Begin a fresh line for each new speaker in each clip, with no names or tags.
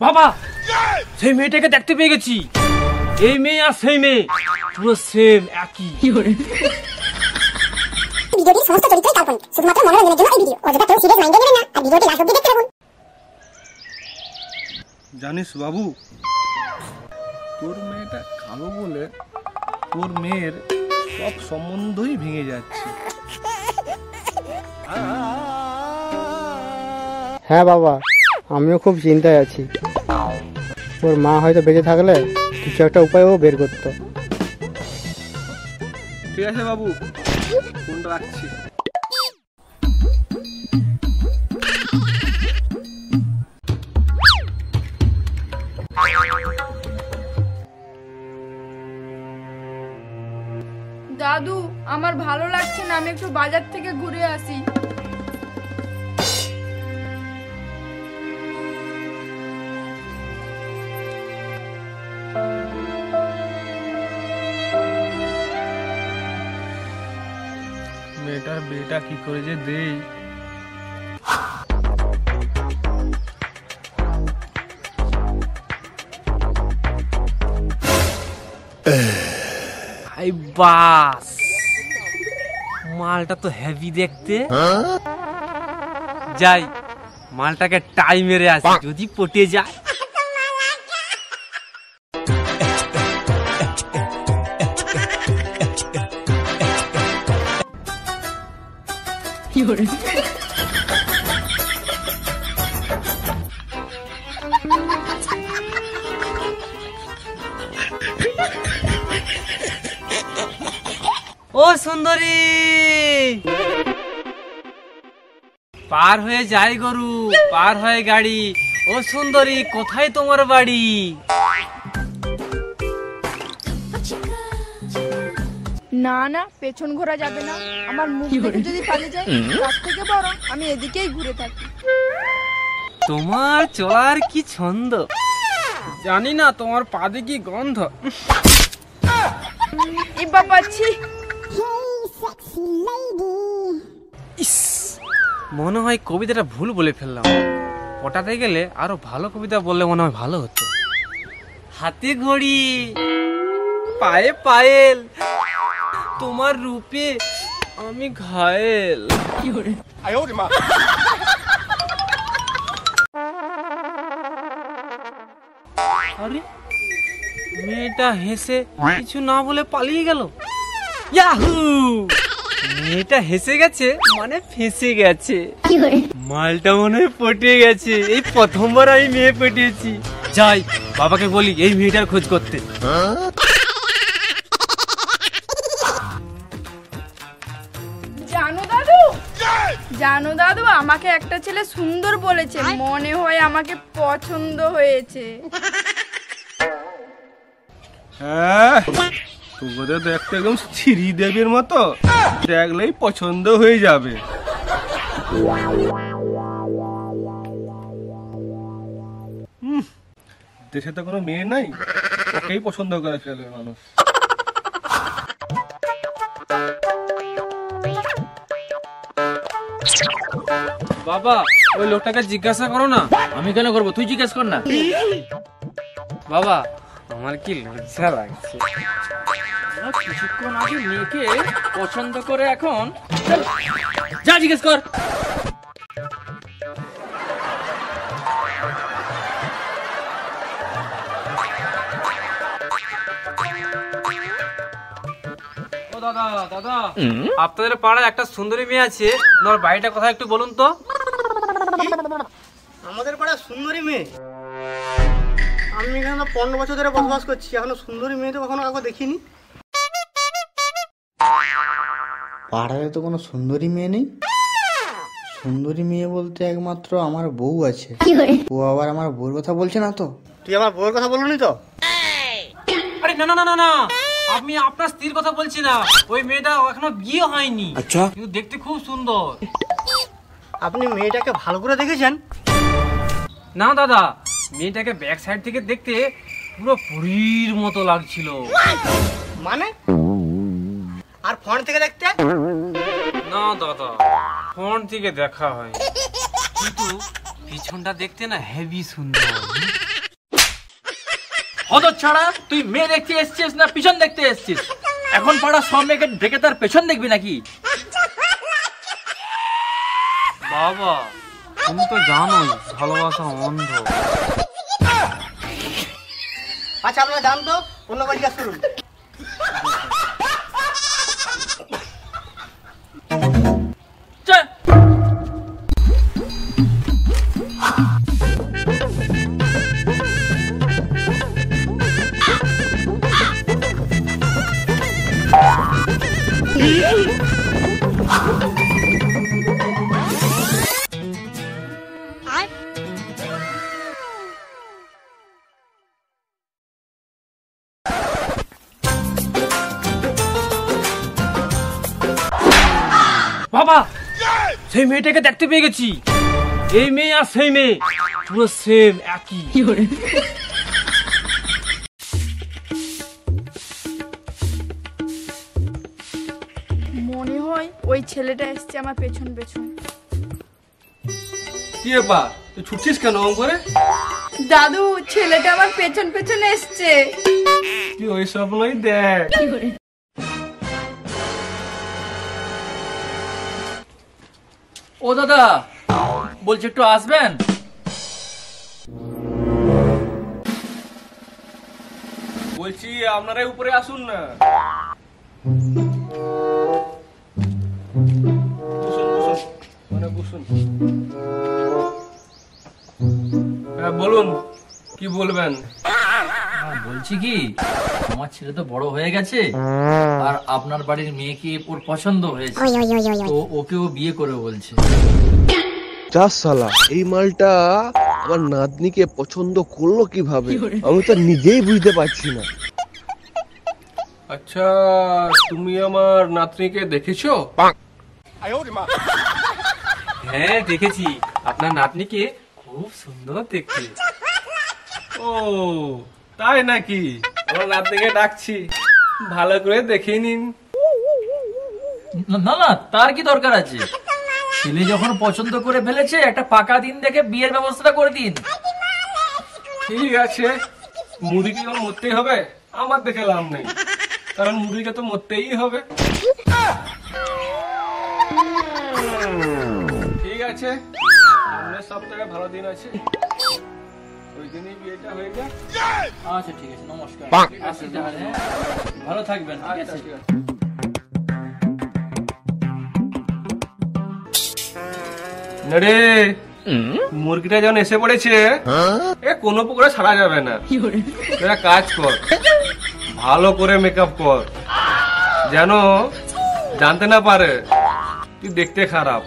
বাবা, সেই মেয়েটাকে দেখতে পেয়ে গেছি। এই মেয়ে আর সেই মেয়ে পুরো সেম একই।
ভিডিওটি সমস্ত চরিত্রই কাল্পনিক, শুধুমাত্র মনোরঞ্জনের জন্য এই ভিডিও। অযথা কেউ সিরিয়াস মাইন্ডে নেবেন না আর ভিডিওটি লাস্ট অবধি দেখতে থাকুন।
জানিস বাবু, তোর মেয়েটা কালো বলে তোর মেয়ের সব সম্বন্ধই ভেঙে যাচ্ছে।
হ্যাঁ বাবা, আমিও খুব চিন্তায় আছি। ওর মা হয়তো বেঁচে থাকলে কিছু একটা উপায়ও বের করতো।
ঠিক আছে বাবু, ফোনটা রাখছি।
দাদু, আমার ভালো লাগছে না, আমি একটু বাজার থেকে ঘুরে আসি।
মেয়েটার বিয়েটা কি করে যে দেই।
আই বাস, মালটা তো হেভি দেখতে। যাই, মালটাকে টাই মেরে আসি, যদি পটে যায়। ও সুন্দরী, পার হয়ে যায় গরু, পার হয়ে গাড়ি। ও সুন্দরী, কোথায় তোমার বাড়ি?
না না, পেছন ঘোরা যাবে না। আমার মুখ দেখে যদি পালিয়ে যায়, তার থেকে বরং আমি এদিকেই ঘুরে থাকি।
তোমার চলার কি ছন্দ, জানি না তোমার পাদে কি গন্ধ।
এ বাবা, ছি।
ইস, মনে হয় কবিতাটা ভুল বলে ফেললাম। পটাতে গেলে আরো ভালো কবিতা বললে মনে হয় ভালো হতো। হাতে ঘড়ি, পায়ে পায়েল, তোমার রূপে আমি ঘায়েল। আরে, মেয়েটা হেসে কিছু না বলে পালিয়ে গেল। ইয়াহু! মেয়েটা হেসে গেছে মানে ফেঁসে গেছে। মালটা মনে হয় পটিয়ে গেছে। এই প্রথমবার আমি মেয়ে পটিয়েছি। যাই, বাবাকে বলি এই মেয়েটার খোঁজ করতে।
জানো দাদু, আমাকে একটা ছেলে সুন্দর বলেছে, মনে হয় আমাকে পছন্দ হয়েছে।
হ্যাঁ, তোকে দেখতে একদম শ্রীদেবীর মতো, দেখলেই পছন্দ হয়ে যাবে। দেশে তো কোনো মেয়ে নাই, ওকেই পছন্দ করে ফেলবে মানুষ।
বাবা, ওই লোকটাকে জিজ্ঞাসা করো না।
আমি কেন করবো, তুই জিজ্ঞেস কর না।
বাবা, আমার কি লজ্জা লাগছে।
কিছুক্ষণ আগে মেয়েকে পছন্দ করে এখন যা জিজ্ঞেস কর।
ও দাদা, দাদা, আপনাদের পাড়ায় একটা সুন্দরী মেয়ে আছে, ওর বাড়িটা কোথায় একটু বলুন তো।
আমাদের পাড়া সুন্দরী মেয়ে? আমি এখানে 15 বছর ধরে বসবাস করছি, এখনো সুন্দরী মেয়ে তো কখনো কাউকে দেখিনি। পাড়ায় তো কোনো সুন্দরী মেয়ে নেই। সুন্দরী মেয়ে বলতে একমাত্র আমার বউ আছে। ও আবার আমার বউর কথা বলছে না তো? তুই আমার বউর কথা বলনি তো?
আরে না না না না, আমি আপনার স্ত্রীর কথা বলছি না। ওই মেয়েটা এখনো বিয়ে হয়নি। আচ্ছা, কিন্তু দেখতে খুব সুন্দর।
আপনি মেয়েটাকে ভালো করে দেখেছেন?
না দাদা, মেয়েটাকে ব্যাক সাইড থেকে দেখতে পুরো পুরীর মতো লাগছিল।
মানে আর ফ্রন্ট থেকে দেখতে?
না দাদা, ফোন থেকে দেখা হয়, কিন্তু পিছনটা দেখতে না হেভি সুন্দর।
হত ছাড়া, তুই মেয়ে দেখতে এসছিস না পিছন দেখতে এসছিস? এখন পাড়া সব মেয়েকে দেখে তার পেছন দেখবি নাকি?
বাবা, তুমি তো জানোই ভালোবাসা অন্ধ।
আচ্ছা আপনারা জান তো, অন্য কাজ জিজ্ঞাসা করুন।
চল।
বাবা, সেই মেয়েটাকে দেখতে পেয়ে গেছি। এই মেয়ে আর সেই মেয়ে পুরো সেম, একই।
মনে হয় ওই ছেলেটা এসছে আমার পেছন পেছন।
কি ব্যাপার, তুই ছুটছিস কেন ওম করে?
দাদু, ছেলেটা আমার পেছন পেছন এসছে।
তুই ওই স্বপ্নই দেখ।
ও দাদা, বলছি একটু আসবেন?
বলছি আপনারাই উপরে আসুন না। বসুন বসুন, মানে বসুন। হ্যাঁ বলুন, কি বলবেন?
বলছি কি, আমার ছেলে তো বড় হয়ে গেছে, আর আপনার বাড়ির মেয়েকে ওর পছন্দ হয়েছে, তো ওকেও বিয়ে করে বলছে।
যা সালা, এই মালটা আমার নাতনিকে পছন্দ করলো কিভাবে আমি তো নিজেই বুঝতে পারছি না।
আচ্ছা, তুমি আমার নাতনিকে দেখেছো?
হ্যাঁ দেখেছি, আপনার নাতনিকে খুব সুন্দর দেখতে।
ও তাই নাকি? আমার নাতনিকে ডাকছি, ভালো করে দেখে নিন।
না না, তার কি দরকার আছে? ছেলে যখন পছন্দ করে ফেলেছে, একটা পাকা দিন দেখে বিয়ের ব্যবস্থা করে দিন।
ঠিক আছে, মুদিকে যখন মরতেই হবে, আমার দেখে লাভ নেই, কারণ মুদিকে তো মরতেই হবে। ঠিক আছে, সামনের সপ্তাহে ভালো দিন আছে, ওই দিনই বিয়েটা হয়ে যায়।
আচ্ছা ঠিক আছে, নমস্কার। আসি তাহলে, হ্যাঁ? ভালো থাকবেন। ঠিক
আচ্ছা
আছে।
ঠিক আছে। রে মুরগিটা যখন এসে পড়েছে, এ কোনো পুকুরে ছাড়া যাবে না। তোরা কাজ কর, ভালো করে মেকআপ কর, যেন জানতে না পারে তুই দেখতে খারাপ।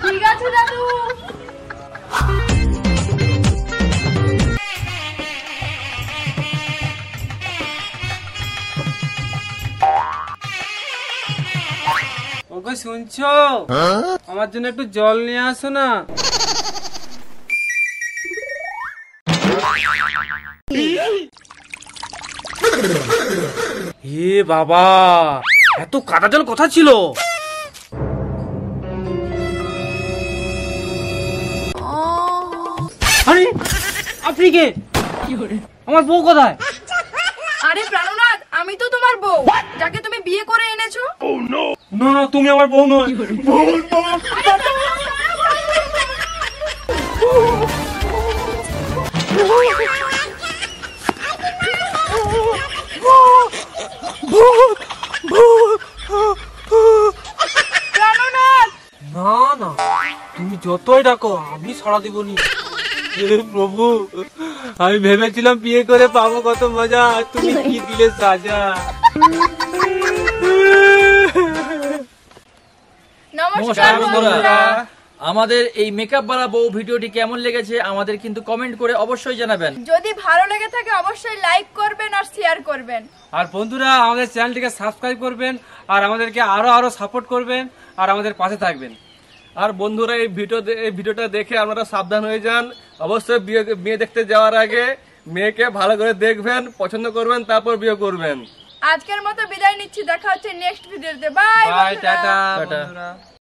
ঠিক আছে দাদু।
ওকে শুনছো? আমার জন্য একটু জল নিয়ে আসো না। এ বাবা, এত কাদা জল কথা ছিল। আরে আপনি কে? আমার বউ কোথায়?
আরে প্রাণনাথ, আমি তো তোমার বউ, যাকে তুমি বিয়ে করে এনেছো।
না না, তুমি আমার বউ নয়।
প্রাণনাথ,
না না, তুমি যতই ডাকো আমি সাড়া দিব নি। হে প্রভু, আমি ভেবেছিলাম বিয়ে করে পাবো কত মজা, আর তুমি কি দিলে সাজা।
নমস্কার বন্ধুরা।
আমাদের এই মেকআপ বালা বউ ভিডিওটি কেমন লেগেছে আমাদের কিন্তু কমেন্ট করে অবশ্যই জানাবেন।
যদি ভালো লেগে থাকে অবশ্যই লাইক করবেন আর শেয়ার করবেন।
আর বন্ধুরা, আমাদের চ্যানেলটিকে সাবস্ক্রাইব করবেন, আর আমাদেরকে আরো আরো সাপোর্ট করবেন, আর আমাদের পাশে থাকবেন।
আর বন্ধুরা এই ভিডিওটা দেখে আপনারা সাবধান হয়ে যান। অবশ্যই বিয়ে দেখতে যাওয়ার আগে মেয়েকে ভালো করে দেখবেন, পছন্দ করবেন, তারপর বিয়ে করবেন।
আজকের মতো বিদায় নিচ্ছি, দেখা হচ্ছে নেক্সট ভিডিওতে। Bye
bye, tata
tata.
বন্ধুরা।